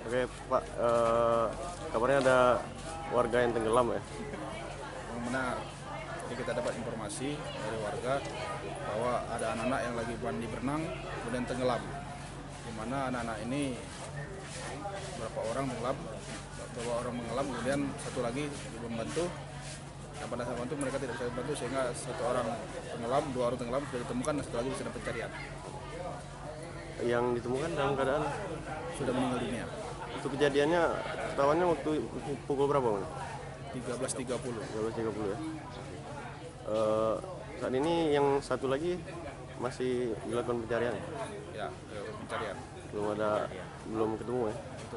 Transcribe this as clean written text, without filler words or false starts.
Oke Pak, kabarnya ada warga yang tenggelam ya? Benar. Jadi kita dapat informasi dari warga bahwa ada anak-anak yang lagi mandi berenang kemudian tenggelam. Di mana anak-anak ini beberapa orang tenggelam, kemudian satu lagi membantu. Dan pada saat itu mereka tidak bisa membantu sehingga satu orang tenggelam, dua orang tenggelam sudah ditemukan dan satu lagi bisa dapat pencarian. Yang ditemukan dalam keadaan Sudah meninggal dunia. itu kejadiannya ketahuannya waktu pukul berapa? 13.30. 12.30 ya. Saat ini yang satu lagi masih dilakukan pencarian? Ya, pencarian. Belum ketemu ya? Itu